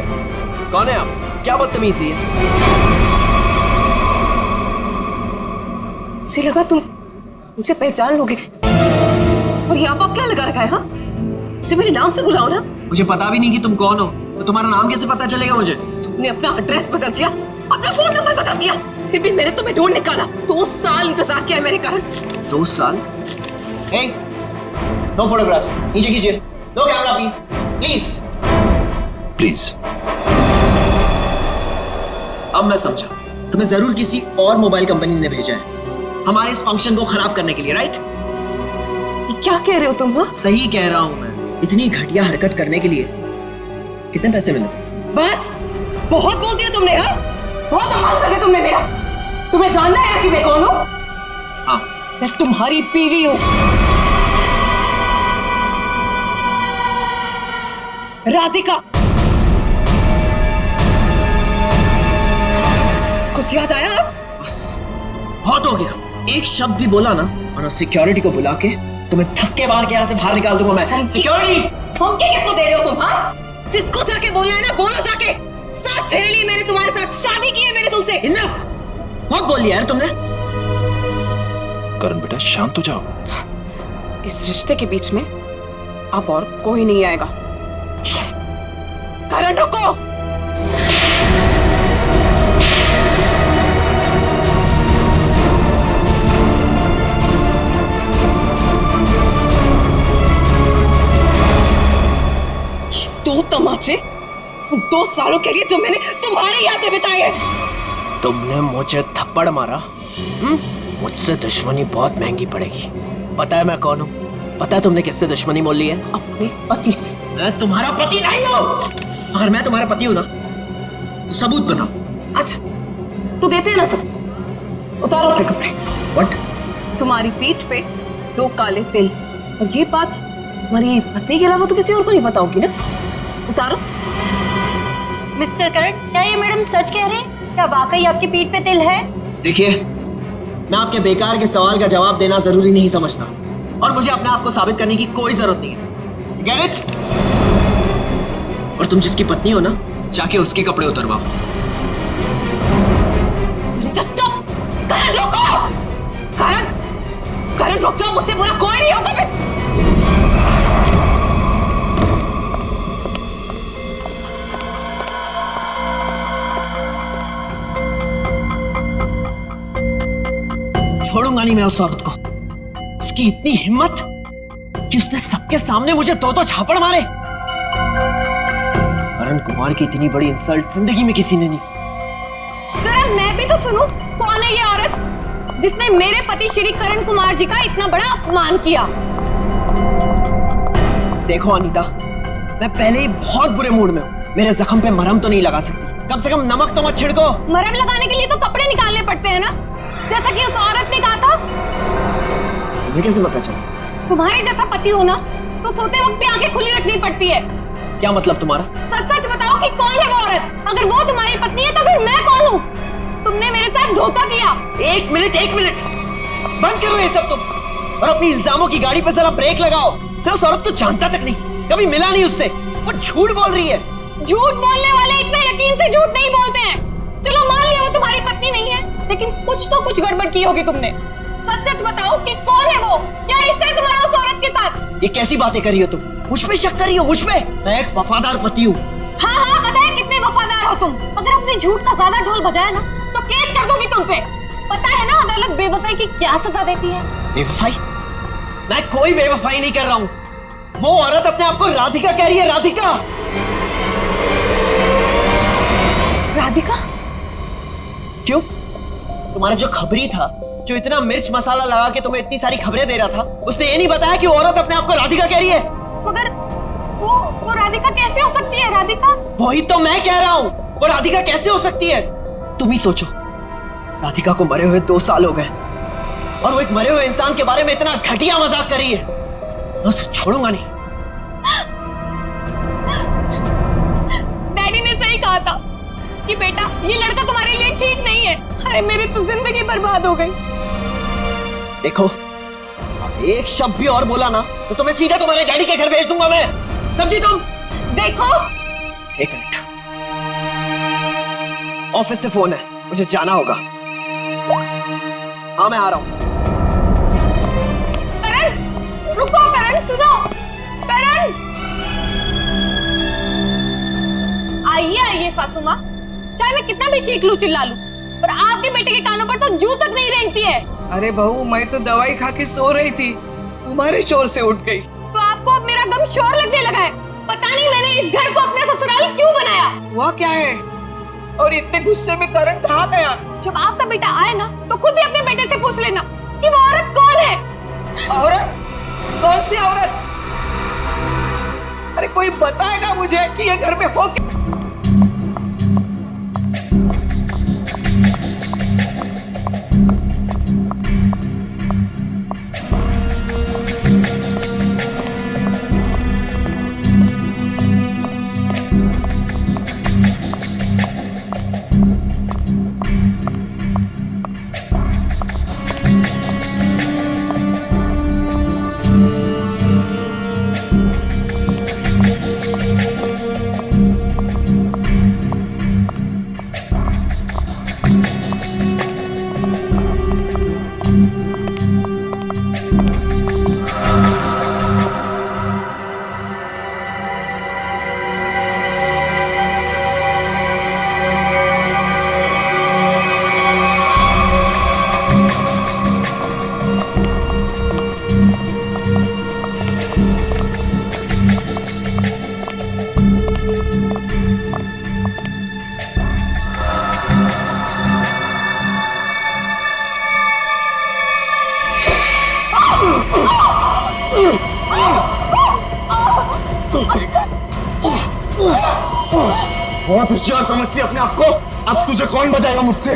रुकिए, कौन है आप? क्या बदतमीजी है? मुझे लगा तुम मुझे पहचान लोगे, और यहाँ पर क्या लगा रखा है? हाँ, मुझे मेरे नाम से बुलाओ ना। मुझे पता भी नहीं कि तुम कौन हो, तो तुम्हारा नाम कैसे पता चलेगा मुझे? तुमने अपना एड्रेस बदल दिया, अपना फोन नंबर बदल दिया, फिर भी मैंने तुम्हें ढूंढ निकाला। 2 साल इंतजार किया है मेरे कारण। 2 साल? हे, नो फोटोग्राफ्स, नीचे कीजिए। No camera please, please please. अब मैं समझा, तुम्हें जरूर किसी और मोबाइल कंपनी ने भेजा है हमारे इस फंक्शन को खराब करने के लिए, राइट? क्या कह रहे हो तुम? हाँ, सही कह रहा हूं मैं। इतनी घटिया हरकत करने के लिए कितने पैसे मिले थे? बस बहुत बोल दिया तुमने। हाँ, बहुत अपमान कर दिया तुमने मेरा। तुम्हें जानना है कि मैं कौन हूँ? हाँ, मैं तुम्हारी बीवी हूँ, राधिका। कुछ याद आया? बस बहुत हो गया। एक शब्द भी बोला ना, वरना सिक्योरिटी को बुला के तुम्हें धक्के मार के यहाँ से बाहर निकाल दूंगा मैं। सिक्योरिटी! धमकी किसको दे रहे हो तुम? हाँ, जिसको जाके बोलना है ना बोलो जाके। साथ फेरे लिए मैंने तुम्हारे साथ, शादी की है मैंने तुमसे। इनफ! बहुत बोल लिया यार तुमने। करण बेटा शांत हो जाओ। इस रिश्ते के बीच में अब और कोई नहीं आएगा। करण रुको! ये 2 तमाचे 2 सालों के लिए जो मैंने तुम्हारे याद में बिताए हैं। तुमने मुझे थप्पड़ मारा, मुझसे दुश्मनी बहुत महंगी पड़ेगी। पता है मैं कौन हूँ? पता है तुमने किससे दुश्मनी मोल ली है? अपने पति से। मैं तुम्हारा पति नहीं हूँ। अगर मैं तुम्हारा पति हूँ ना, तो सबूत बताओ। अच्छा, तो देते हैं ना सब। उतारो अपने कपड़े। What? तुम्हारी पीठ पे 2 काले तिल, और ये बात हमारी पत्नी के अलावा तो किसी और को नहीं पता होगी ना? उतारो। मिस्टर करण, क्या ये मैडम सच कह रहे हैं? क्या वाकई आपकी पीठ पे तिल है? देखिए, मैं आपके बेकार के सवाल का जवाब देना जरूरी नहीं समझता, और मुझे अपने आप को साबित करने की कोई जरूरत नहीं है। Get it? और तुम जिसकी पत्नी हो ना, जाके उसके कपड़े उतरवाओ। Just stop! करण रोको! करण रुक जाओ, मुझसे बुरा कोई नहीं होगा फिर। छोड़ूंगा नहीं मैं उस औरत को। उसकी इतनी हिम्मत कि उसने सबके सामने मुझे 2 झापड़ मारे। करण कुमार की इतनी बड़ी इंसल्ट जिंदगी में किसी ने नहीं की। जरा मैं भी तो सुनूं, कौन है ये औरत जिसने मेरे पति श्री करण कुमार जी का इतना बड़ा अपमान किया? देखो अनीता, मैं पहले ही बहुत बुरे मूड में हूँ। मेरे जख्म पे मरहम तो नहीं लगा सकती, कम से कम नमक तो मत छिड़को। मरहम लगाने के लिए तो कपड़े निकालने पड़ते हैं ना, जैसा कि उस औरत ने कहा था। तुम्हें कैसे पता चला? तुम्हारे जैसा पति हो ना, तो सोते वक्त भी आंखें खुली रखनी पड़ती है। क्या मतलब तुम्हारा? सच सच बताओ कि कौन है वो औरत? अगर वो तुम्हारी पत्नी है तो फिर मैं कौन हूँ? तुमने मेरे साथ धोखा किया। एक मिनट बंद करो ये सब तुम, और अपनी इल्जामों की गाड़ी पे जरा ब्रेक लगाओ। मैं उस औरत को जानता तक नहीं, कभी मिला नहीं उससे। वो झूठ बोल रही है। झूठ बोलने वाले इतना यकीन से झूठ नहीं बोलते हैं। चलो मान लिया वो तुम्हारी पत्नी नहीं है, लेकिन कुछ गड़बड़ की होगी तुमने। सच सच बताओ कि कौन है वो? क्या रिश्ता है तुम्हारा उस औरत के साथ? ये कैसी बातें कर रही हो तुम? मुझ पे शक कर रही हो? मुझ पे? मैं एक वफादार पति हूँ। हाँ, पता है कितने वफादार हो तुम। अगर अपने झूठ का ज्यादा ढोल बजाया ना, तो केस कर दूंगी तुम पे। पता है ना अदालत बेवफाई की क्या सजा देती है? बेवफाई? मैं कोई बेवफाई नहीं कर रहा हूँ। वो औरत अपने आप को राधिका कह रही है। राधिका? राधिका? क्यों? तुम्हारा जो खबरी था, जो इतना मिर्च मसाला लगा के तुम्हें इतनी सारी खबरें दे रहा था, उसने ये नहीं बताया कि औरत अपने आप को राधिका कह रही है। मगर वो राधिका कैसे हो सकती है? राधिका? वही तो मैं कह रहा हूँ, वो राधिका कैसे हो सकती है? तुम ही सोचो, राधिका को मरे हुए 2 साल हो गए, और वो एक मरे हुए इंसान के बारे में इतना घटिया मजाक कर रही है। मैं उसे छोड़ूंगा नहीं। डैडी ने सही कहा था कि बेटा ये लड़का तुम्हारे लिए ठीक नहीं है। अरे मेरी तो जिंदगी बर्बाद हो गई। देखो, अब एक शब्द भी और बोला ना, तो तुम्हें सीधे तुम्हारे डैडी के घर भेज दूंगा मैं। समझी तुम? देखो, एक मिनट, ऑफिस से फोन है, मुझे जाना होगा। हाँ मैं आ रहा हूँ। करण, रुको करण, सुनो करण। आइए आइए सासू माँ, चाहे मैं कितना भी चीख लूं चिल्ला लूं, पर आपके बेटे के कानों पर तो जू तक नहीं रेंगती है। अरे बहू, मैं तो दवाई खा के सो रही थी, तुम्हारे शोर से उठ गई। तो आपको अब मेरा गम शोर लगने लगा है। पता नहीं मैंने इस घर को अपना ससुराल क्यों बनाया। वह क्या है? और इतने गुस्से में करण कहाँ गया? जब आपका बेटा आए ना तो खुद ही अपने बेटे से पूछ लेना कि वो औरत कौन है। औरत? कौन सी औरत? अरे कोई बताएगा मुझे कि ये घर में हो क्या? बहुत होशियार समझती है अपने आप को। अब तुझे कौन बचाएगा मुझसे?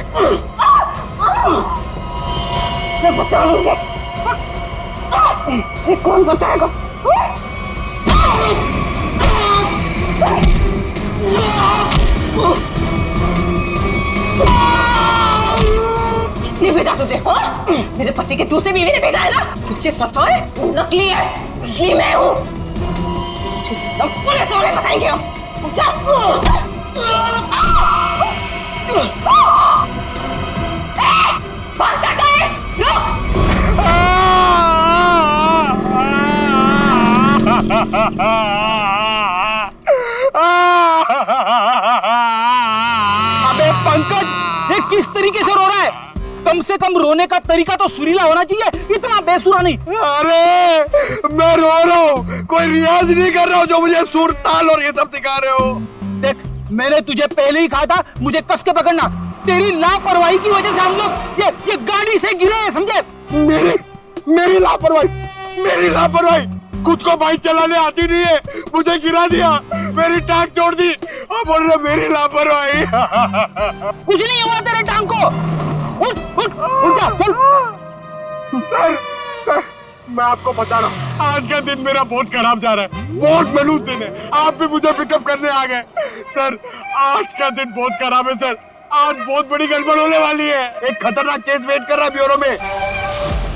मैं बचा लूंगा। तुझे कौन बचाएगा? किसने भेजा तुझे? हाँ? मेरे पति के दूसरे बीवी ने भेजा है ना? तुझे पता है वो नकली है, इसलिए मैं हूँ। तुझे तो पुलिस वाले बताएंगे हम, समझा? भागता कहाँ है? रुक! अबे पंकज, ये किस तरीके से रो रहा है? कम से कम रोने का तरीका तो सुरीला होना चाहिए, इतना बेसुरा नहीं। अरे मैं रो रहा हूँ, कोई रियाज नहीं कर रहा हूँ जो मुझे सुर ताल और ये सब सिखा रहे हो। देख, मैंने तुझे पहले ही कहा था मुझे कस के पकड़ना। तेरी लापरवाही की वजह से हम लोग ये गाड़ी से गिरे हैं, समझे? मेरी लापरवाही। खुद को बाइक चलाने आती नहीं है, मुझे गिरा दिया, मेरी टांग तोड़ दी और बोल रहे मेरी लापरवाही। कुछ नहीं हुआ तेरे टांग को। उठ जा, चल। सर, मैं आपको बता रहा हूँ, आज का दिन मेरा बहुत खराब जा रहा है, बहुत मनूस दिन है। आप भी मुझे पिकअप करने आ गए। सर, आज का दिन बहुत खराब है सर, आज बहुत बड़ी गड़बड़ होने वाली है। एक खतरनाक केस वेट कर रहा है ब्यूरो में।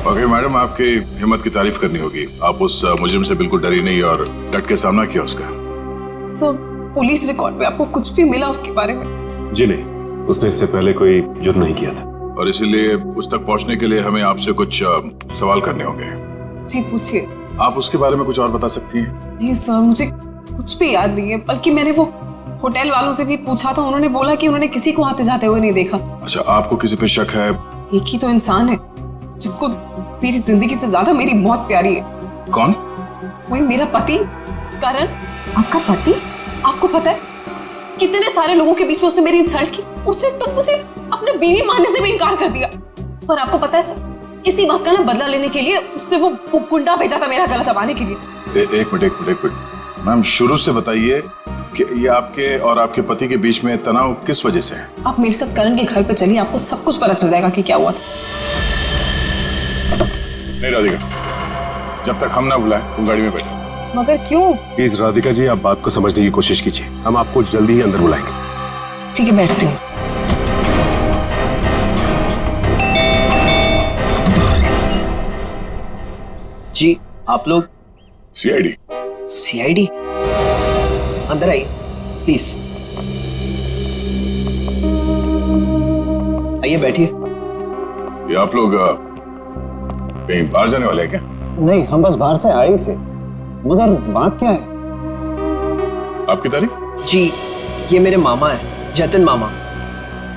ओके मैडम, आपकी हिम्मत की तारीफ करनी होगी। आप उस मुजरिम से बिल्कुल डरी नहीं और डट के सामना किया उसका। सर, पुलिस रिकॉर्ड में आपको कुछ भी मिला उसके बारे में? जी नहीं, उसने इससे पहले कोई जुर्म नहीं किया था। और इसीलिए उस तक पहुंचने के लिए हमें आपसे कुछ सवाल करने होंगे। जी पूछिए। आप उसके बारे में कुछ और बता सकती हैं? नहीं सर, मुझे कुछ भी याद नहीं है, बल्कि मैंने वो होटल वालों से भी पूछा था, उन्होंने बोला कि उन्होंने किसी को आते जाते हुए नहीं देखा। अच्छा, आपको किसी पे शक है? एक ही तो इंसान है जिसको मेरी जिंदगी से ज्यादा मेरी मौत प्यारी है। कौन? वही मेरा पति करण। आपका पति? आपको पता है कितने सारे लोगों के बीच में उसने मेरी इंसल्ट की, उसने तो मुझे अपने बीवी मानने से भी इनकार कर दिया। और आपको पता है सर, इसी बात का ना बदला लेने के लिए उसने वो गुंडा भेजा था मेरा गला दबाने के लिए। एक मिनट मैम, शुरू से बताइए कि ये आपके और आपके पति के बीच में तनाव किस वजह से है? आप मेरे साथ करण के घर पे चलिए, आपको सब कुछ पता चल जाएगा कि क्या हुआ था। नहीं राधिका, जब तक हम ना बुलाएं तुम गाड़ी में बैठो। मगर क्यों? प्लीज राधिका जी, आप बात को समझने की कोशिश कीजिए, हम आपको जल्दी ही अंदर बुलाएंगे। ठीक है, बैठती हूँ। जी आप लोग? सीआईडी। अंदर आइए प्लीज। आइए बैठिए। ये आप लोग कहीं बाहर जाने वाले हैं क्या? नहीं, हम बस बाहर से आए थे। मगर बात क्या है? आपकी तारीफ? जी, ये मेरे मामा है, जतिन मामा,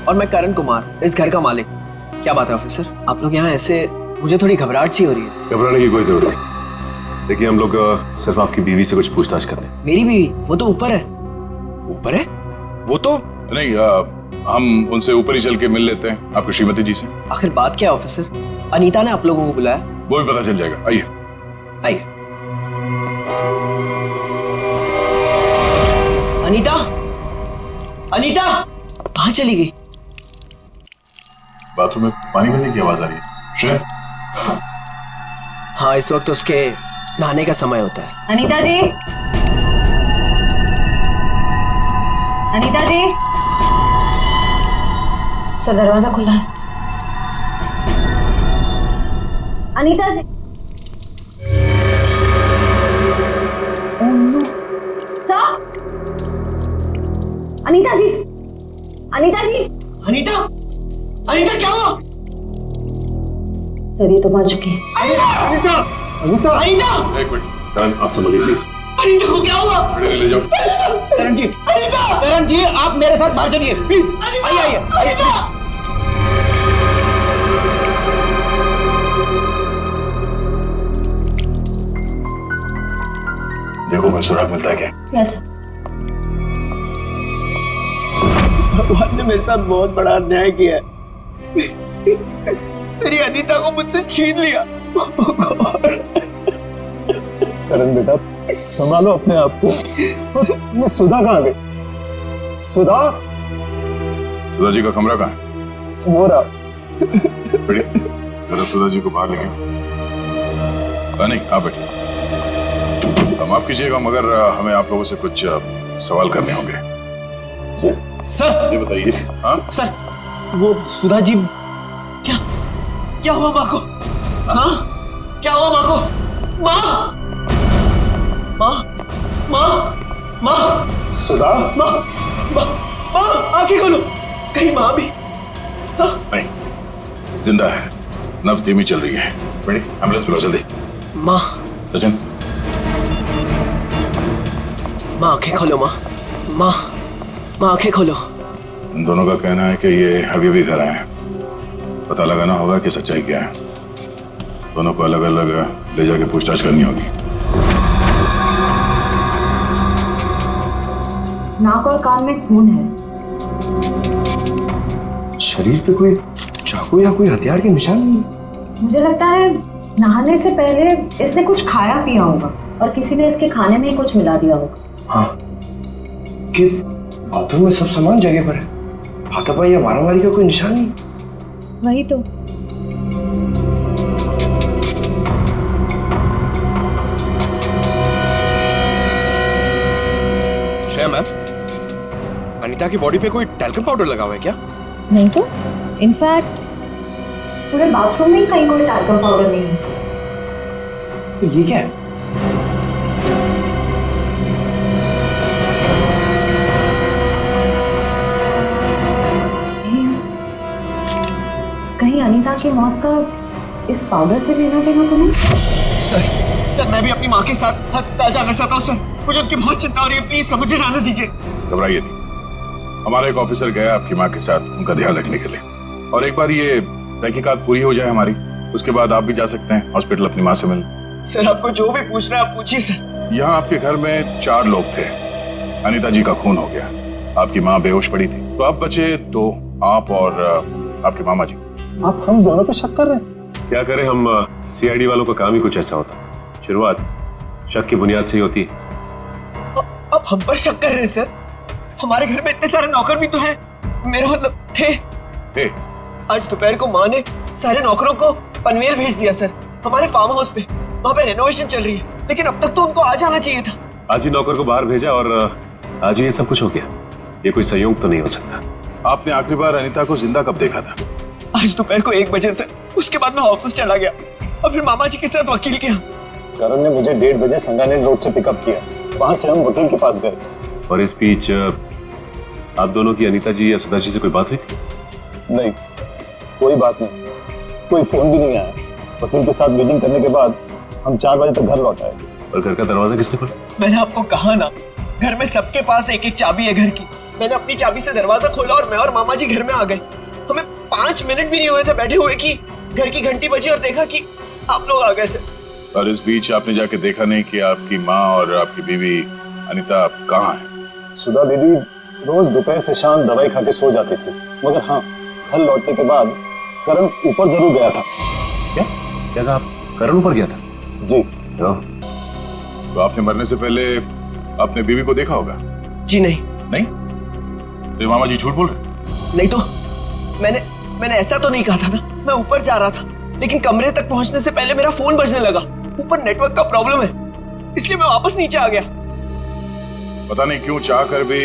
और मैं करण कुमार, इस घर का मालिक। क्या बात है ऑफिसर, आप लोग यहाँ ऐसे? मुझे थोड़ी घबराहट सी हो रही है। घबराने की कोई जरूरत नहीं। देखिए, हम लोग सिर्फ आपकी बीवी से कुछ पूछताछ कर रहे हैं। मेरी बीवी? वो तो ऊपर है। ऊपर है? वो तो नहीं, हम उनसे ऊपर ही चल के मिल लेते हैं, आपकी श्रीमती जी से। आखिर बात क्या है ऑफिसर? अनीता ने आप लोगों को बुलाया? वो भी पता चल जाएगा, आइए। आइए। अनीता, अनीता कहाँ चली गई? बाथरूम में पानी बहने की आवाज आ रही है। श्रेया? हाँ, इस वक्त उसके नहाने का समय होता है। अनीता जी, अनीता जी। सर, दरवाजा खुला है। अनीता जी। सर, अनीता जी, अनीता जी। अनीता, अनीता क्या हुआ? तेरी तो मर चुकी है। अनीता, अनीता, अनीता, एक मिनट, करण, आप समझिए प्लीज। अनीता को क्या हुआ? ले जाओ। करण जी, अनीता, करण जी, आप मेरे साथ बाहर चलिए प्लीज। आइए आइए आइए। देखो कोई सुराग मिलता है क्या? यस। भगवान ने मेरे साथ बहुत बड़ा अन्याय किया है। मेरी अनीता को मुझसे छीन लिया। करण बेटा, संभालो अपने आप को। ये सुधा कहाँ गई? सुधा? सुधा जी का कमरा कहाँ है? वो रहा। बढ़िया, जरा सुधा जी को बाहर लेके। नहीं, आप बैठिए। माफ कीजिएगा, मगर हमें आप लोगों से कुछ सवाल करने होंगे। सर, ये बताइए। हाँ सर, वो सुधा जी। क्या क्या हुआ माँ को? हाँ, क्या हुआ माँ को? माँ, माँ, माँ, माँ, सुधा? माँ, माँ, माँ, आंखें खोलो। कहीं माँ भी? हाँ? नहीं, जिंदा है, नब्ज धीमी चल रही है। बड़ी एम्बुलेंस बुलाओ जल्दी। माँ, सचिन, माँ आंखें खोलो। माँ, माँ, माँ आंखें खोलो। इन दोनों का कहना है कि ये अभी अभी घर आए हैं। पता लगाना होगा कि सच्चाई क्या है। दोनों को अलग अलग ले जाके पूछताछ करनी होगी। नाक और कान में खून है। शरीर पे कोई चाकू या कोई हथियार के निशान नहीं? मुझे लगता है नहाने से पहले इसने कुछ खाया पिया होगा और किसी ने इसके खाने में ही कुछ मिला दिया होगा। हाँ, कि बाथरूम में सब सामान जगह पर है, हाथापाई या मारामारी का कोई निशान नहीं। वही तो। श्रेया मैम, अनीता की बॉडी पे कोई टैल्कम पाउडर लगा हुआ है क्या? नहीं तो, इनफैक्ट पूरे बाथरूम में ही कहीं कोई टैल्कम पाउडर नहीं है। तो ये क्या है? कहीं अनीता की मौत का इस पाउडर से लेना देना तो नहीं? सर, मैं भी अपनी माँ के साथ अस्पताल जाना चाहता हूँ सर। मुझे उनकी बहुत चिंता हो रही है, प्लीज सर मुझे जाने दीजिए। घबराइए नहीं, हमारा एक ऑफिसर गया आपकी माँ के साथ उनका ध्यान रखने के लिए। और एक बार ये तहकीकात पूरी हो जाए हमारी, उसके बाद आप भी जा सकते हैं हॉस्पिटल अपनी माँ से मिलने। सर, आपको जो भी पूछना है आप पूछिए सर। यहाँ आपके घर में 4 लोग थे। अनीता जी का खून हो गया, आपकी माँ बेहोश पड़ी थी, तो आप बचे 2, आप और आपके मामा जी। आप हम दोनों पे शक कर रहे हैं? क्या करें, हम सीआईडी वालों का काम ही कुछ ऐसा होता। शुरुआत शक की बुनियाद से ही होती है। आप हम पर शक कर रहे हैं सर? हमारे घर में इतने सारे नौकर भी तो हैं। मेरा मतलब थे। आज दोपहर को माँ ने सारे नौकरों को पनवेल भेज दिया सर, हमारे फार्म हाउस पे। वहाँ पे रेनोवेशन चल रही है, लेकिन अब तक तो उनको आ जाना चाहिए था। आज ही नौकर को बाहर भेजा और आज ही ये सब कुछ हो गया। ये कोई संयोग तो नहीं हो सकता। आपने आखिरी बार अनीता को जिंदा कब देखा था? आज दोपहर को 1 बजे से। उसके बाद मैं ऑफिस चला गया और फिर मामा जी के साथ वकील के यहाँ। करण ने मुझे 1:30 बजे संगानेर रोड से पिकअप किया, वहां से हम वकील के पास गए। और इस बीच आप दोनों की अनीता जी या सुधा जी से कोई बात हुई थी? नहीं, कोई बात नहीं, कोई फोन भी नहीं आया। वकील के साथ मीटिंग करने के बाद हम 4 बजे तक घर लौट आए। और घर का दरवाजा किसने खोला? मैंने आपको कहा ना, घर में सबके पास एक एक चाबी है घर की। मैंने अपनी चाबी से दरवाजा खोला और मैं और मामा जी घर में आ गए। हमें 5 मिनट भी नहीं हुए थे बैठे हुए कि घर की घंटी बजी और देखा कि आप लोग आ गए सर। और इस बीच आपने जाके देखा नहीं कि आपकी माँ और आपकी बीवी अनीता कहाँ है? सुधा दीदी रोज दोपहर से शाम दवाई खा के सो जाती थी, मगर हाँ, घर लौटने के बाद करण ऊपर जरूर गया था। क्या क्या कहा आप? करण ऊपर गया था? जी। तो आपने मरने से पहले अपने बीवी को देखा होगा? जी नहीं। नहीं? तो मामा जी झूठ बोल रहे? नहीं तो मैंने ऐसा तो नहीं कहा था ना। मैं ऊपर जा रहा था, लेकिन कमरे तक पहुंचने से पहले मेरा फोन बजने लगा। ऊपर नेटवर्क का प्रॉब्लम है, इसलिए मैं वापस नीचे आ गया। पता नहीं क्यों चाह कर भी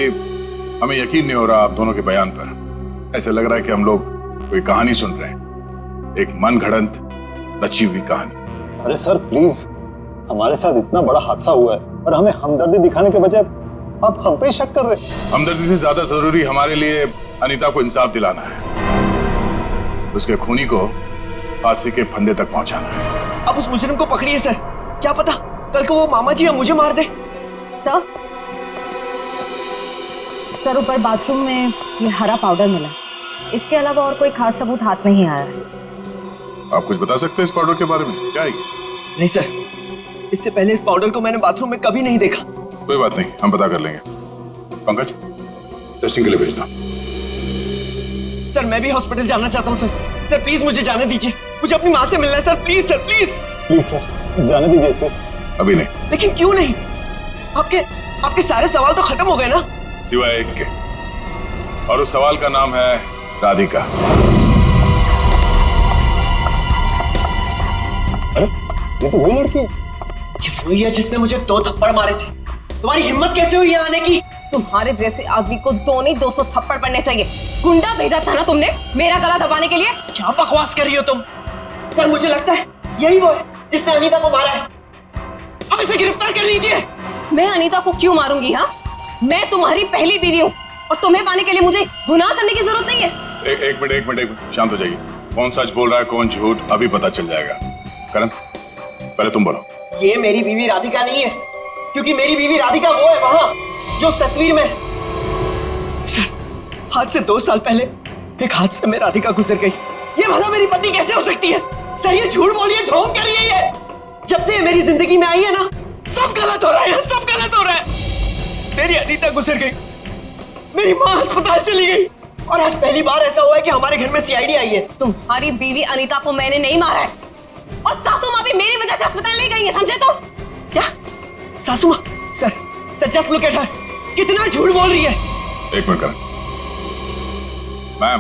हमें यकीन नहीं हो रहा आप दोनों के बयान पर। ऐसे लग रहा है कि हम लोग कोई कहानी सुन रहे हैं, एक मन घड़ंत रची हुई कहानी। अरे सर प्लीज, हमारे साथ इतना बड़ा हादसा हुआ है और हमें हमदर्दी दिखाने के बजाय आप हम पे शक कर रहे हैं। हमदर्दी से ज्यादा जरूरी हमारे लिए अनीता को इंसाफ दिलाना है, उसके खूनी को फांसी के फंदे तक पहुंचाना है। अब उस मुजरिम को पकड़िए सर, क्या पता कल को वो मामा जी या मुझे मार दे। सर ऊपर बाथरूम में ये हरा पाउडर मिला, इसके अलावा और कोई खास सबूत हाथ नहीं आया है। आप कुछ बता सकते हैं इस पाउडर के बारे में? क्या है? नहीं सर, इससे पहले इस पाउडर को मैंने बाथरूम में कभी नहीं देखा। कोई बात नहीं, हम पता कर लेंगे। पंकज, टेस्टिंग के लिए भेज दो। सर मैं भी हॉस्पिटल जाना चाहता हूँ सर। सर प्लीज मुझे जाने दीजिए, मुझे अपनी माँ से मिलना है sir. Please sir, please please sir, जाने दीजिए इसे। अभी नहीं। लेकिन क्यों नहीं? आपके सारे सवाल तो खत्म हो गए ना, सिवाय एक के, और उस सवाल का नाम है राधिका। अरे ये तो वही लड़की है। ये वही है जिसने मुझे 2 थप्पड़ मारे थे। तुम्हारी हिम्मत कैसे हुई यहाँ आने की? तुम्हारे जैसे आदमी को 2 नहीं 200 थप्पड़ पड़ने चाहिए। गुंडा भेजा था ना तुमने मेरा गला दबाने के लिए? क्या बकवास कर रही हो तुम? सर मुझे लगता है यही वो है जिसने अनीता को मारा है। अब इसे गिरफ्तार कर लीजिए। मैं अनीता को क्यों मारूंगी? हाँ, मैं तुम्हारी पहली बीवी हूँ और तुम्हें पाने के लिए मुझे गुनाह करने की जरूरत नहीं है। एक मिनट, शांत हो जाइए। कौन सच बोल रहा है कौन झूठ अभी पता चल जाएगा। करण, पहले तुम बोलो। ये मेरी बीवी राधिका नहीं है, क्योंकि मेरी बीवी राधिका वो है वहां जो उस तस्वीर में। सर, आज से 2 साल पहले एक हादसे में राधिका गुजर गई। ये भला मेरी पत्नी कैसे हो सकती है? सर ये झूठ बोल रही है, ढोंग कर रही है ये। जब से ये मेरी जिंदगी में आई है ना, सब गलत हो रहा है, सब गलत हो रहा है। मेरी अनीता गुजर गई, मेरी माँ अस्पताल चली गई, और आज पहली बार ऐसा हुआ है कि हमारे घर में सीआईडी आई है। तुम्हारी बीवी अनीता को मैंने नहीं मारा है, और सासू माँ भी मेरी वजह से अस्पताल ले गई है, समझे? तो क्या सासू माँ? Sir just look at her, कितना झूठ बोल रही है। एक मिनट करण। मैम,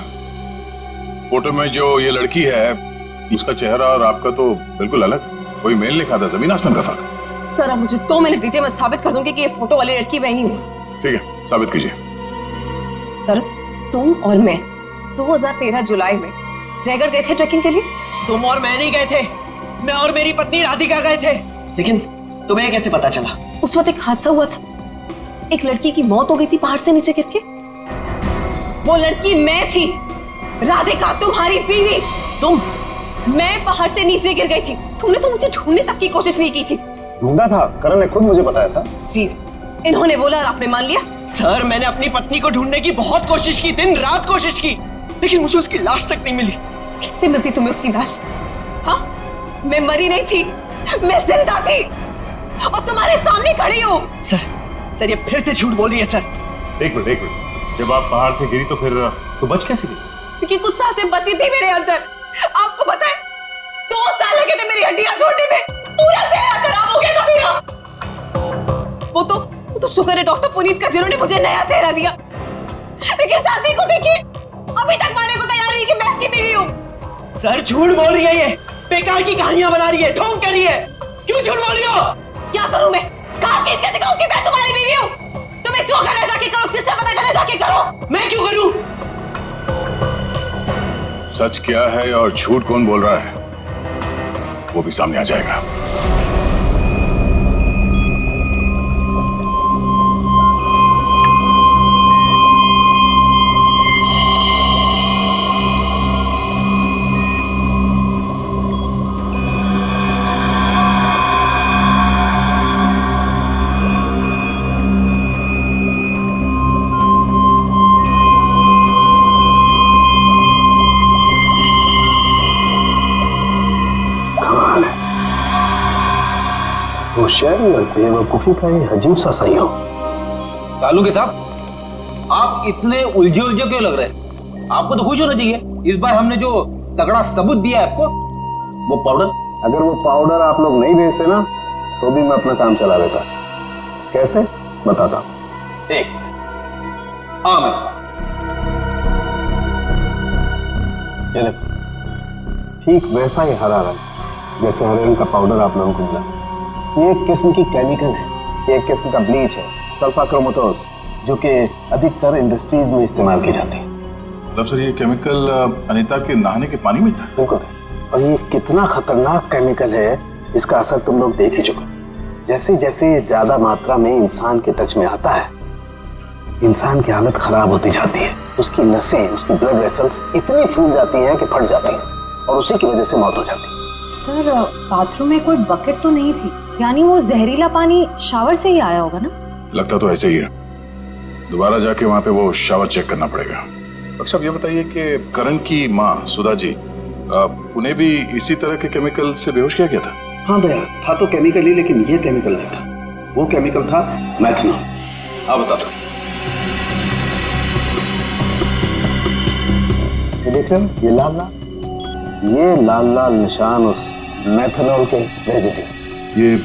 फोटो में जो ये लड़की है उसका चेहरा और आपका तो बिल्कुल अलग, कोई मेल नहीं खाता, जमीन आसमान का फर्क। सर अब मुझे 2 मिनट दीजिए, मैं साबित कर दूंगी कि ये फोटो वाली लड़की वही हूँ। ठीक है, साबित कीजिए। करण, तुम और मैं 2013 जुलाई में जयगढ़ गए थे ट्रैकिंग के लिए। तुम और मैं नहीं गए थे, मैं और मेरी पत्नी राधिका गए थे। लेकिन तुम्हें कैसे पता चला? उस वक्त एक हादसा हुआ था, एक लड़की की मौत हो गई थी पहाड़ से नीचे गिर के। वो लड़की मैं थी, राधिका तुम्हारी बीवी। तुम? मैं पहाड़ से नीचे गिर गई थी, तुमने तो मुझे ढूंढने तक की कोशिश नहीं की थी। ढूंढा था, करण ने खुद मुझे बताया था। जी, इन्होंने बोला और आपने मान लिया। सर मैंने अपनी पत्नी को ढूंढने की बहुत कोशिश की, दिन रात कोशिश की, लेकिन मुझे उसकी लाश तक नहीं मिली। कैसे मिलती तुम्हें उसकी लाश? हाँ, मैं मरी नहीं थी, मैं जिंदा थी और तुम्हारे सामने खड़ी हूँ। सर ये फिर से झूठ बोल रही है सर। एक मिनट, जब आप पहाड़ से गिरी तो फिर तो बच कैसे गई? क्योंकि कुछ सांसें बची थी मेरे अंदर। आपको पता है 2 साल लगे थे मेरी हड्डियां छोड़ने में, पूरा चेहरा खराब हो गया था मेरा। वो तो शुक्र है डॉक्टर पुनीत का, जिन्होंने मुझे नया चेहरा दिया। लेकिन शादी को देखिए, अभी तक मारने को तैयार नहीं कि मैं इसकी बीवी हूँ। सर झूठ बोल रही है, ये बेकार की कहानियां बना रही है, ढोंग कर रही है। क्यों झूठ बोल रही हो? क्या करूं मैं? कहा किसके दिखाऊं कि मैं तुम्हारी बीवी हूँ? तुम्हें जो करना जाके करो, जिससे पता करना जाके करो। मैं क्यों करूं? सच क्या है और झूठ कौन बोल रहा है वो भी सामने आ जाएगा। होशियारी और बेवकूफी का ये अजीब सा संयोग। कालू के साहब, आप इतने उलझे उलझे क्यों लग रहे हैं? आपको तो खुश होना चाहिए। इस बार हमने जो तगड़ा सबूत दिया है आपको, वो पाउडर। अगर वो पाउडर आप लोग नहीं भेजते ना तो भी मैं अपना काम चला देता। कैसे बताता हूं। एक हाँ मेरे साथ। ये देखो, ठीक वैसा ही हरा रंग जैसे हरे रंग का पाउडर आप लोगों को मिला। ये एक किस्म की केमिकल है, ये एक किस्म का ब्लीच है, सल्फा क्रोमेटोज, जो कि अधिकतर इंडस्ट्रीज में इस्तेमाल की जाती है। मतलब सर ये केमिकल अनीता के नहाने के पानी में था? बिल्कुल। और ये कितना खतरनाक केमिकल है इसका असर तुम लोग देख ही चुके। जैसे जैसे ये ज्यादा मात्रा में इंसान के टच में आता है, इंसान की हालत खराब होती जाती है। उसकी नसें, उसकी ब्लड वेसल्स इतनी फूल जाती हैं कि फट जाती हैं और उसी की वजह से मौत हो जाती है। सर, बाथरूम में कोई बकेट तो नहीं थी, यानी वो जहरीला पानी शावर से ही आया होगा ना? लगता तो ऐसे ही है। दोबारा जाके वहां पे वो शावर चेक करना पड़ेगा। डॉक्टर साहब ये बताइए कि करण की माँ सुधा जी, उन्हें भी इसी तरह के केमिकल से बेहोश किया गया था? हाँ दया, था तो केमिकल ही, लेकिन ये केमिकल नहीं था। वो केमिकल था मैथनॉल। हाँ बताता। ये देख रहे हो, ये लाल लाल निशान उस मैथनॉल के रेजिड्यू। ये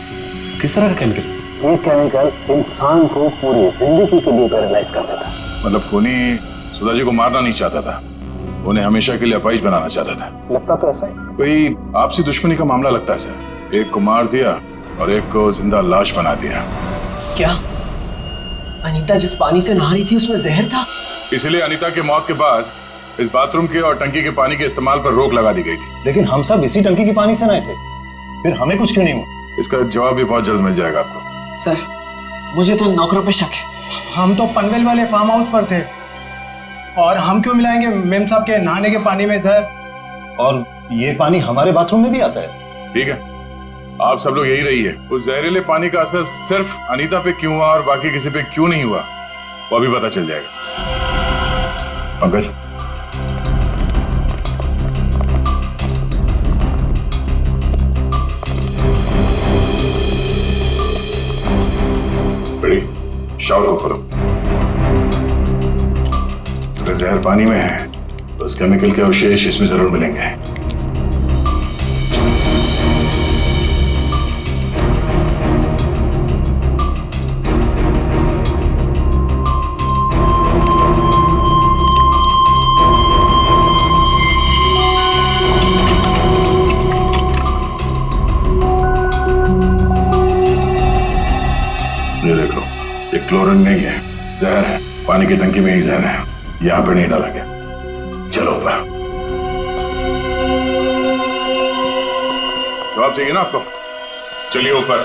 किस तरह का केमिकल? ये केमिकल इंसान को पूरी जिंदगी के लिए पैरालाइज कर देता। मतलब खूनी सुधा जी को मारना नहीं चाहता था, उन्हें हमेशा के लिए अपाहिज बनाना चाहता था। लगता तो ऐसा ही। कोई आपसी दुश्मनी का मामला लगता है सर। एक को मार दिया और एक को जिंदा लाश बना दिया। क्या अनीता जिस पानी से नहा रही थी उसमें जहर था? इसलिए अनीता की मौत के बाद इस बाथरूम के और टंकी के पानी के इस्तेमाल पर रोक लगा दी गई थी। लेकिन हम सब इसी टंकी के पानी से नहाए थे, फिर हमें कुछ क्यों नहीं हुआ? इसका जवाब भी बहुत जल्द मिल जाएगा आपको। सर, मुझे तो नौकरों पे शक है। हम तो पनवेल वाले फार्म हाउस पर थे, और हम क्यों मिलाएंगे मेम साहब के नहाने के पानी में सर? और ये पानी हमारे बाथरूम में भी आता है। ठीक है, आप सब लोग यही रहिए। उस जहरीले पानी का असर सिर्फ अनीता पे क्यों हुआ और बाकी किसी पे क्यों नहीं हुआ, वो अभी पता चल जाएगा। पंकज, बड़ी शावर को खोलो। अगर जहर पानी में है तो उस केमिकल के अवशेष इसमें जरूर मिलेंगे। ये देखो, ये क्लोरीन नहीं है, जहर है। पानी की टंकी में ही जहर है, यहाँ पे नहीं डाला गया। चलो ऊपर। जवाब चाहिए ना आपको? चलिए ऊपर।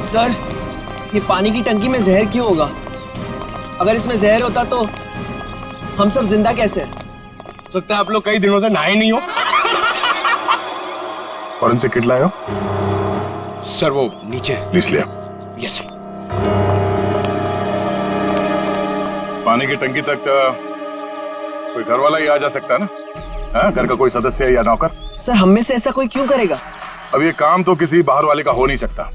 सर, ये पानी की टंकी में जहर क्यों होगा? अगर इसमें जहर होता तो हम सब जिंदा कैसे? हो सकता है आप लोग कई दिनों से नहाए नहीं हो। फॉरेंसिक किट लाए हो? सर वो नीचे। प्लीज लिया। Yes sir. इस पानी की टंकी तक कोई घर वाला ही आ जा सकता है ना? हाँ, घर का कोई सदस्य या नौकर? सर, हम में से ऐसा कोई क्यों करेगा? अब ये काम तो किसी बाहर वाले का हो नहीं सकता।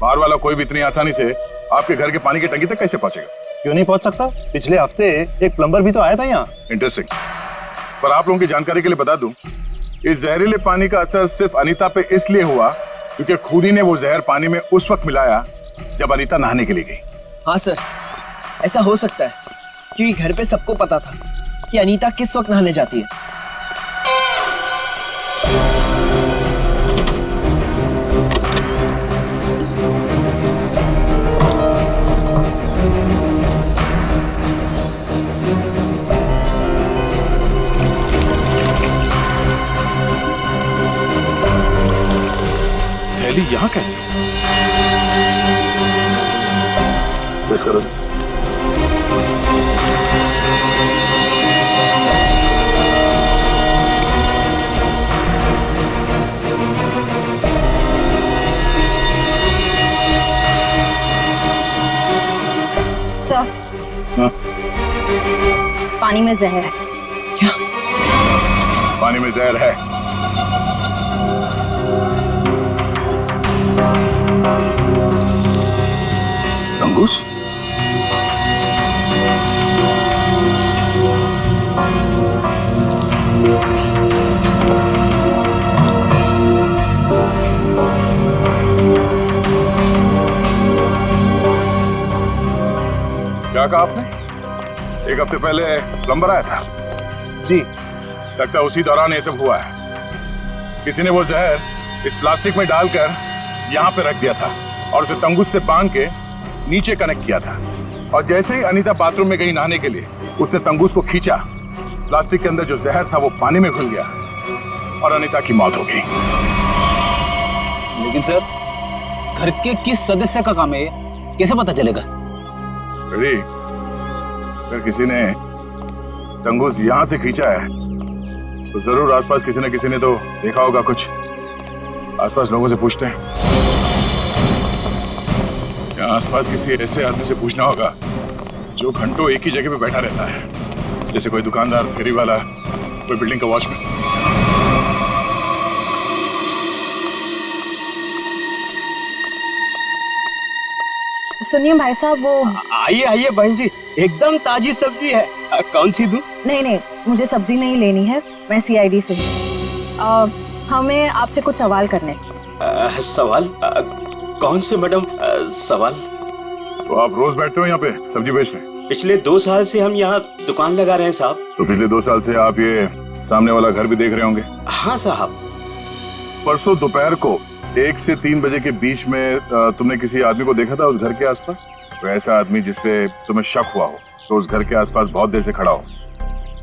बाहर वाला कोई भी इतनी आसानी से आपके घर के पानी की टंकी तक कैसे पहुंचेगा? क्यों नहीं पहुंच सकता? पिछले हफ्ते एक प्लम्बर भी तो आया था यहाँ। इंटरेस्टिंग। पर आप लोगों की जानकारी के लिए बता दूं, इस जहरीले पानी का असर सिर्फ अनीता पे इसलिए हुआ क्योंकि खूनी ने वो जहर पानी में उस वक्त मिलाया जब अनीता नहाने के लिए गई। हाँ सर, ऐसा हो सकता है क्योंकि घर पे सबको पता था कि अनीता किस वक्त नहाने जाती है। थैली यहाँ कैसे? बस करो। सर, पानी में जहर है। पानी में जहर है? तंगुस? क्या कहा आपने? एक हफ्ते पहले प्लम्बर आया था? जी। लगता है उसी दौरान ये सब हुआ है। किसी ने वो जहर इस प्लास्टिक में डालकर यहाँ पे रख दिया था और उसे तंगुस से बांध के नीचे कनेक्ट किया था। और जैसे ही अनीता बाथरूम में गई नहाने के लिए, उसने तंगुस को खींचा। प्लास्टिक के अंदर जो जहर था वो पानी में घुल गया और अनीता की मौत हो गई। लेकिन सर, घर के किस सदस्य का काम है ये? कैसे पता चलेगा? अगर किसी ने तंगुस यहां से खींचा है तो जरूर आसपास किसी न किसी ने तो देखा होगा कुछ। आसपास लोगों से पूछते हैं। या आसपास किसी ऐसे आदमी से पूछना होगा जो घंटों एक ही जगह पे बैठा रहता है, जैसे कोई दुकानदार, फेरी वाला, कोई बिल्डिंग का वॉचमैन। सुनिए भाई साहब, वो आइए आइए बहन जी, एकदम ताजी सब्जी है। कौन सी दूं? नहीं, मुझे सब्जी नहीं लेनी है, मैं सीआईडी से हूँ। हमें आपसे कुछ सवाल करने। सवाल? कौन से मैडम सवाल? तो आप रोज बैठते हो यहाँ पे सब्जी बेचने? पिछले 2 साल से हम यहाँ दुकान लगा रहे हैं साहब। तो पिछले 2 साल से आप ये सामने वाला घर भी देख रहे होंगे? हाँ साहब। परसों दोपहर को 1 से 3 बजे के बीच में तुमने किसी आदमी को देखा था उस घर के आसपास? तो ऐसा आदमी जिसपे तुम्हें शक हुआ हो, तो उस घर के आसपास बहुत देर से खड़ा हो।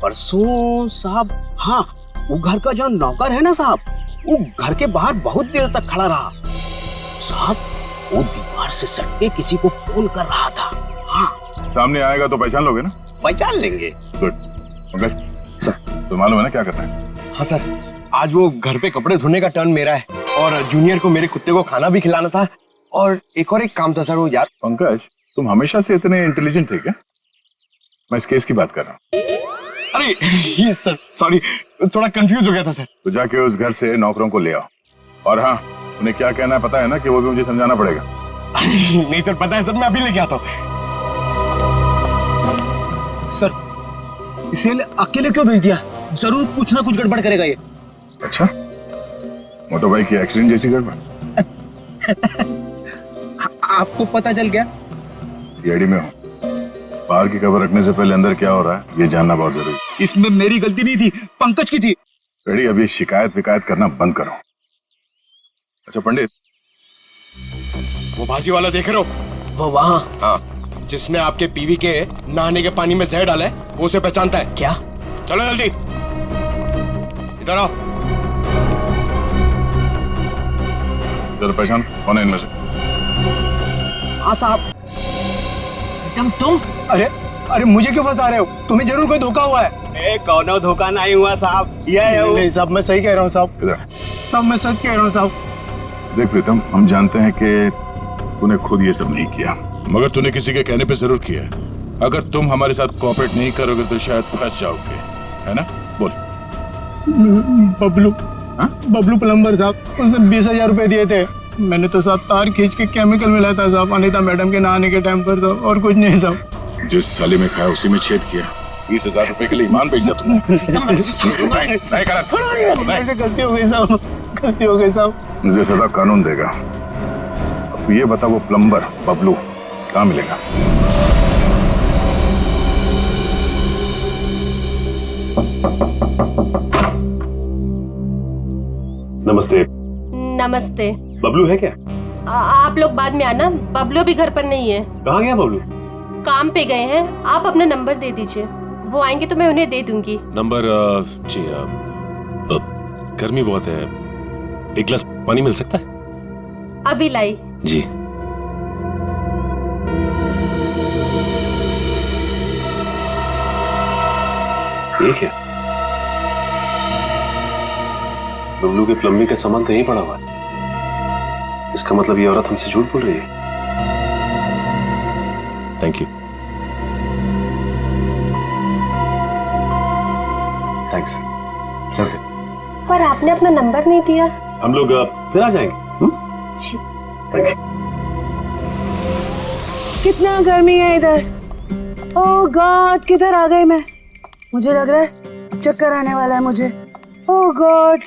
परसों साहब, हाँ, वो घर का जो नौकर है ना साहब, वो घर के बाहर बहुत देर तक खड़ा रहा साहब। वो दीवार से सट के किसी को फोन कर रहा था। हाँ, सामने आएगा तो पहचान लोगे ना? पहचान लेंगे। गुड। पंकज सर, तो मालूम है ना क्या करना है? हाँ सर, आज वो घर पे कपड़े धोने का टर्न मेरा है और जूनियर को मेरे कुत्ते को खाना भी खिलाना था और एक काम था सर वो यार। पंकज, तुम हमेशा से इतने इंटेलिजेंट थे क्या? मैं इस केस की बात कर रहा हूँ। अरे ये सर सॉरी, थोड़ा कंफ्यूज हो गया था सर। तो जाके उस घर से नौकरों को ले आओ। और हाँ, उन्हें क्या कहना है पता है ना, कि वो भी मुझे समझाना पड़ेगा। नहीं सर, पता है सर, मैं अभी लेके आता हूँ। सर, इसे अकेले क्यों भेज दिया? जरूर कुछ ना कुछ गड़बड़ करेगा ये। अच्छा, मोटर बाइक की एक्सीडेंट जैसी गड़बड़? आपको पता चल गया? सीआईडी में हूँ, बाहर की खबर रखने से पहले अंदर क्या हो रहा है ये जानना बहुत जरूरी। इसमें मेरी गलती नहीं थी, पंकज की थी। रेडी, अभी शिकायत विकायत करना बंद करो। अच्छा पंडित, वो भाजी वाला देख रहे हो? वो वहाँ? हाँ, जिसने आपके पीवी के नहाने के पानी में जहर डाला है, वो उसे पहचानता है क्या? चलो जल्दी इधर आओ। जरा पहचान कौन है इनमें से? हाँ साहब। तुम? अरे मुझे क्यों फंसा रहे हो? तुम्हें जरूर कोई धोखा हुआ है। कौनो धोखा नहीं हुआ साहब, ये है वो। नहीं साहब, मैं सही कह रहा हूँ साहब। इधर सब मैं सच कह रहा हूँ साहब। देख प्रीतम, हम जानते हैं कि तूने खुद ये सब नहीं किया, मगर तूने किसी के कहने पे जरूर किया है। अगर तुम हमारे साथ कोऑपरेट नहीं करोगे तो शायद फंस जाओगे, है ना? बोल। बबलू, हाँ? बबलू प्लम्बर साहब, उसने 20,000 रुपए दिए थे। मैंने तो साहब तार खींच के केमिकल मिलाया था साहब अनीता मैडम के नहाने के टाइम पर साहब, और कुछ नहीं साहब। जिस थाली में खाया उसी में छेद किया। 20,000 रुपए के लिए ईमान बेच दिया तुमने। नहीं करा। गलती हो गई साहब, गलती हो गई साहब। मुझे सजा कानून देगा। अब तू ये बता, वो प्लम्बर बबलू कहाँ मिलेगा? नमस्ते। नमस्ते। बबलू है क्या? आप लोग बाद में आना, बबलू भी घर पर नहीं है। कहाँ गया बबलू? काम पे गए हैं। आप अपना नंबर दे दीजिए, वो आएंगे तो मैं उन्हें दे दूंगी। नंबर? जी, गर्मी बहुत है, एक गिलास पानी मिल सकता है? अभी लाई। जी। ये क्या? बबलू के प्लम्बिंग का सामान तो यहीं पड़ा हुआ है। इसका मतलब ये औरत हमसे झूठ बोल रही है। Thank you. थैंक्स। चलते। पर आपने अपना नंबर नहीं दिया। हम लोग फिर आ जाएंगे। Thank you. कितना गर्मी है इधर। ओह गॉड, किधर आ गई मैं? मुझे लग रहा है चक्कर आने वाला है मुझे। ओह गॉड।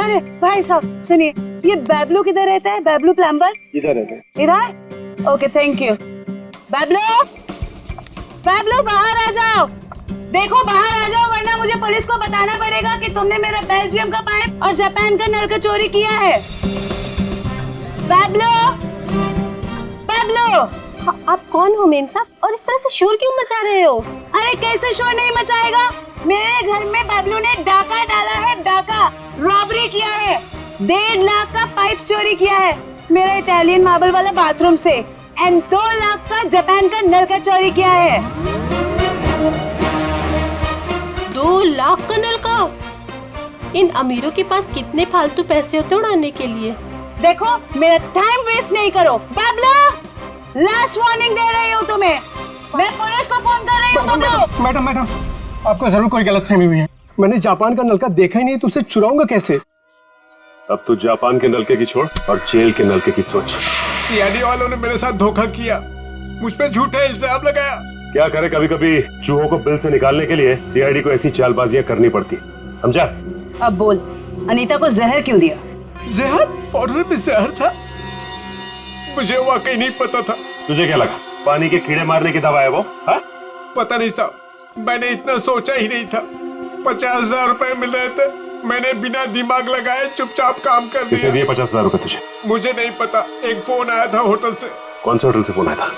अरे भाई साहब सुनिए, ये बैबलू किधर रहता है? बैबलू प्लम्बर इधर रहते हैं। इधर? Okay thank you. Bablu, Bablu बाहर आ जाओ। देखो बाहर आ जाओ, वरना मुझे पुलिस को बताना पड़ेगा कि तुमने मेरा बेल्जियम का पाइप और जापान का नल का चोरी किया है। बैबलू, बैबलू। आप कौन हो मेम साहब, और इस तरह से शोर क्यों मचा रहे हो? अरे कैसे शोर नहीं मचाएगा? मेरे घर में बैबलू ने डाका डाला है, डाका। रॉबरी किया है, 1.5 लाख का पाइप चोरी किया है मेरा इटालियन मार्बल वाला बाथरूम से, एंड 2 लाख का जापान का नल का चोरी किया है। 2 लाख का नल का? इन अमीरों के पास कितने फालतू पैसे होते उड़ाने के लिए। देखो मेरा टाइम वेस्ट नहीं करो। बैबलू, लास्ट वार्निंग दे रही हूँ तुम्हें, मैं पुलिस को फोन कर रही हूँ। बैबलू। मैडम मैडम, आपको जरूर कोई गलतफहमी हुई है। मैंने जापान का नलका देखा ही नहीं, तो उसे चुराऊंगा कैसे? अब तो जापान के नलके की छोड़ और जेल के नलके की सोच। सीआईडी वालों ने मेरे साथ धोखा किया, मुझ पे झूठे इल्जाम लगाया। क्या करे, कभी कभी चूहों को बिल से निकालने के लिए सीआईडी को ऐसी चालबाजियां करनी पड़ती, समझा? अब बोल, अनीता को जहर क्यों दिया? जहर? पाउडर में जहर था? मुझे वाकई नहीं पता था। तुझे क्या लगा पानी के कीड़े मारने की दवा है वो? हा? पता नहीं साहब, मैंने इतना सोचा ही नहीं था। 50,000 रुपए मिल रहे थे, मैंने बिना दिमाग लगाए चुपचाप काम कर दिया। किसने दिए 50,000 रुपए तुझे? मुझे नहीं पता, एक फोन आया था होटल से। कौन से होटल से फोन आया था?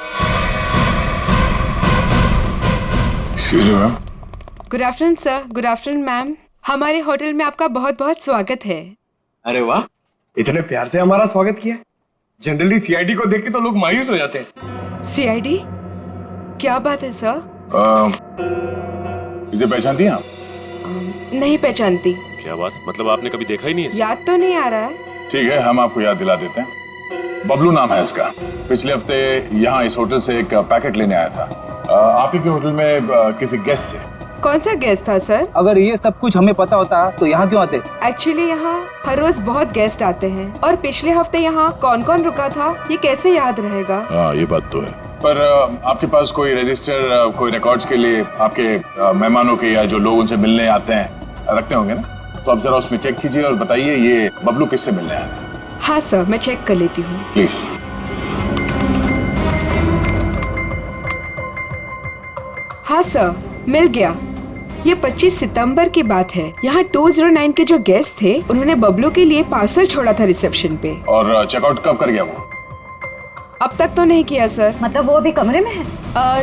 Excuse me ma'am. Good afternoon sir. Good afternoon ma'am. हमारे होटल में आपका बहुत बहुत स्वागत है। अरे वाह, इतने प्यार से हमारा स्वागत किया। जनरली सीआईडी को देख के तो लोग मायूस हो जाते हैं। सीआईडी? क्या बात है सर? इसे पहचानती हैं आप? नहीं पहचानती। क्या बात, मतलब आपने कभी देखा ही नहीं है? याद तो नहीं आ रहा है। ठीक है, हम आपको याद दिला देते हैं। बबलू नाम है इसका। पिछले हफ्ते यहाँ इस होटल से एक पैकेट लेने आया था, आप ही के होटल में किसी गेस्ट से। कौन सा गेस्ट था सर? अगर ये सब कुछ हमें पता होता तो यहाँ क्यों आते? एक्चुअली यहाँ हर रोज बहुत गेस्ट आते हैं, और पिछले हफ्ते यहाँ कौन कौन रुका था ये कैसे याद रहेगा? हाँ ये बात तो है, पर आपके पास कोई रजिस्टर, कोई रिकॉर्ड्स के लिए आपके मेहमानों के या जो लोग उनसे मिलने आते हैं रखते होंगे ना? तो आप जरा उसमें चेक कीजिए और बताइए ये बबलू किससे मिलने आया था। हाँ सर, मैं चेक कर लेती हूँ। प्लीज। हाँ सर, मिल गया। ये 25 सितंबर की बात है। यहाँ 209 के जो गेस्ट थे उन्होंने बबलू के लिए पार्सल छोड़ा था रिसेप्शन पे। और चेकआउट कब कर गया वो? अब तक तो नहीं किया सर। मतलब वो अभी कमरे में है?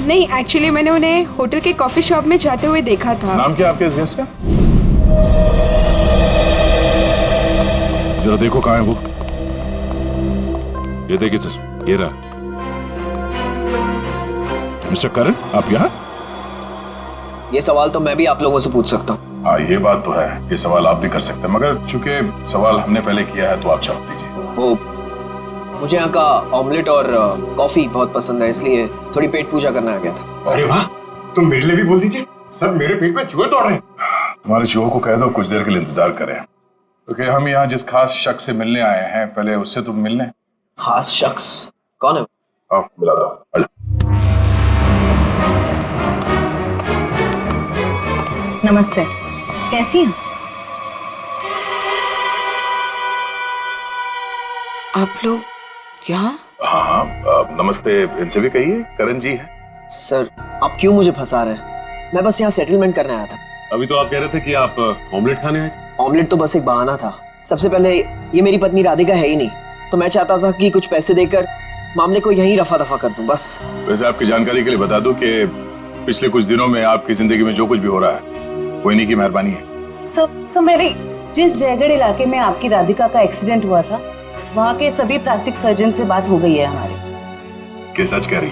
नहीं, एक्चुअली मैंने उन्हें होटल के कॉफी शॉप में जाते हुए देखा था। नाम क्या आपके इस गेस्ट का? जरा देखो कहाँ है वो। ये देखिए सर, ये रहा। मिस्टर करण, आप यहाँ? ये सवाल तो मैं भी आप लोगों से पूछ सकता हूँ। हाँ ये बात तो है, ये सवाल आप भी कर सकते हैं, मगर चूंकि सवाल हमने पहले किया है तो आप जवाब दीजिए। वो मुझे यहाँ का ऑमलेट और कॉफी बहुत पसंद है, इसलिए थोड़ी पेट पूजा करना आ गया था। अरे वाह, तुम मेरे लिए भी बोल दीजिए। सर मेरे पेट में चूहे दौड़ रहे हैं। हमारे चूहों को कह दो कुछ देर के लिए इंतजार करें, क्योंकि हम यहाँ जिस खास शख्स से मिलने आए हैं, पहले उससे तुम मिलने। खास शख्स कौन है? आओ मिला दो। आजा। नमस्ते, कैसी हैं? आप लोग यहाँ? हाँ हाँ, नमस्ते इनसे भी कहिए, करण जी है। सर आप क्यों मुझे फंसा रहे हैं? मैं बस यहाँ सेटलमेंट करने आया था। अभी तो आप कह रहे थे कि आप ऑमलेट खाने आए। ऑमलेट तो बस एक बहाना था। सबसे पहले ये मेरी पत्नी राधिका है ही नहीं, तो मैं चाहता था कि कुछ पैसे देकर मामले को यहीं रफा दफा कर दूं बस। वैसे आपकी जानकारी के लिए बता दूं कि पिछले कुछ दिनों में आपकी जिंदगी में जो कुछ भी हो रहा है वो इन्हीं की मेहरबानी है। सो मेरी जिस जयगढ़ इलाके में आपकी राधिका का एक्सीडेंट हुआ था, वहाँ के सभी प्लास्टिक सर्जन से बात हो गई है हमारी। क्या सच कह रही?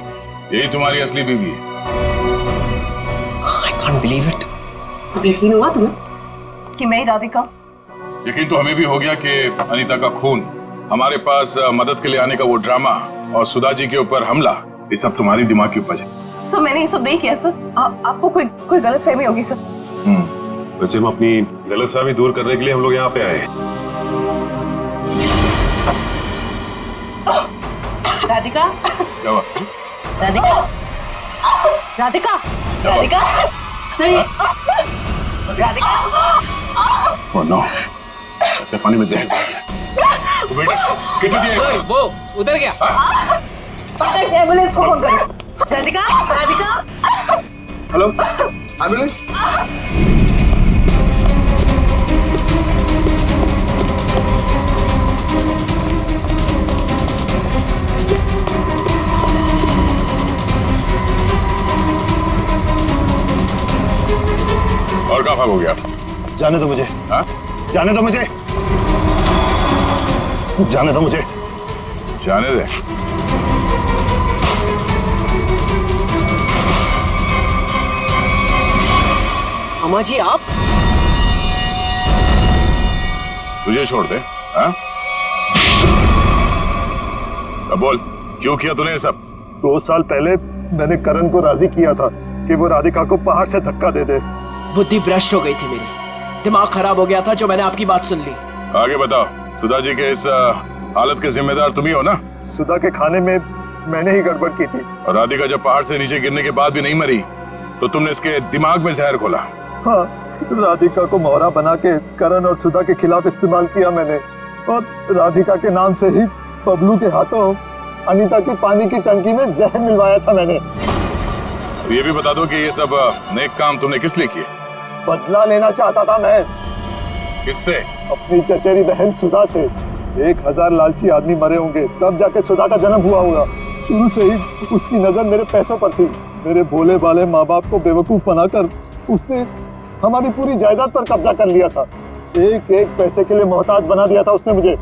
यही तुम्हारी असली बीवी है? I can't believe it। यकीन हुआ तुम्हें कि मैं राधिका? यकीन तो हमें भी हो गया कि अनीता का खून, हमारे पास मदद के लिए आने का वो ड्रामा और सुधा जी के ऊपर हमला, ये सब तुम्हारी दिमाग की उपज है। सर मैंने ये सब नहीं किया सर। आपको कोई गलतफहमी होगी सर। वैसे हम अपनी गलतफहमी दूर करने के लिए हम लोग यहाँ पे आए हैं। राधिका, क्या हुआ? राधिका, राधिका, राधिका, सही, राधिका। ओह नो, अपने पानी में जहर डाल दिया। वो बेटा किसने दिया? सर वो उधर गया। पता है एम्बुलेंस को फोन करो। राधिका, राधिका। Hello, ambulance. और कहाँ भाग हो गया? जाने दो मुझे। हाँ? जाने दो मुझे। जाने दो मुझे। जाने दे। मामा जी आप? तुझे छोड़ दे। हाँ? अब बोल, क्यों किया तूने ये सब? 2 साल पहले मैंने करण को राजी किया था कि वो राधिका को पहाड़ से धक्का दे दे। बुद्धि भ्रष्ट हो गई थी मेरी, दिमाग खराब हो गया था जो मैंने आपकी बात सुन ली। आगे बताओ, सुधा जी के इस हालत के जिम्मेदार तुम ही हो ना? सुधा के खाने में मैंने ही गड़बड़ की थी। और राधिका जब पहाड़ से नीचे गिरने के बाद भी नहीं मरी तो तुमने इसके दिमाग में जहर घोला। हाँ, राधिका को मोहरा बना के करण और सुधा के खिलाफ इस्तेमाल किया मैंने, और राधिका के नाम से ही बबलू के हाथों अनीता की पानी की टंकी में जहर मिलवाया था मैंने। तो ये भी बता दो कि ये सब नेक काम तुमने किस लिए किए? बदला लेना चाहता था मैं। किससे? अपनी चचेरी बहन सुधा से। 1000 लालची आदमी मरे होंगे तब जाके सुधा का जन्म हुआ होगा। शुरू से ही उसकी नजर मेरे पैसों पर थी। मेरे भोले भाले माँ बाप को बेवकूफ बनाकर उसने हमारी पूरी जायदाद पर कब्जा कर लिया था। एक एक पैसे के लिए मोहताज बना दिया था उसने मुझे।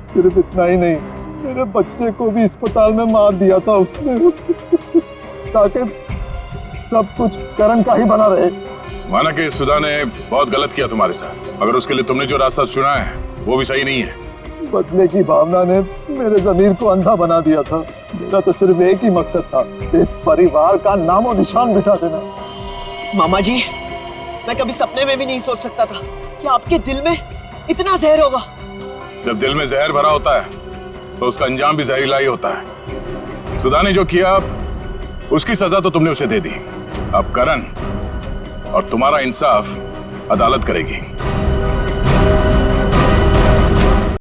सिर्फ इतना ही नहीं, मेरे बच्चे को भी अस्पताल में मार दिया था उसने ताकि सब कुछ करण का ही बना रहे। माना कि सुधा ने बहुत गलत किया तुम्हारे साथ, मगर उसके लिए तुमने जो रास्ता चुना है वो भी सही नहीं है। बदले की भावना ने मेरे ज़मीर को अंधा बना दिया था। मेरा तो सिर्फ एक ही मकसद था, इस परिवार का नामो निशान मिटा देना। मामा जी, मैं कभी सपने में भी नहीं सोच सकता था कि आपके दिल में इतना जहर होगा। जब दिल में जहर भरा होता है तो उसका अंजाम भी जहरीला ही होता है। सुधा ने जो किया उसकी सजा तो तुमने उसे दे दी। अब करण और तुम्हारा इंसाफ अदालत करेगी।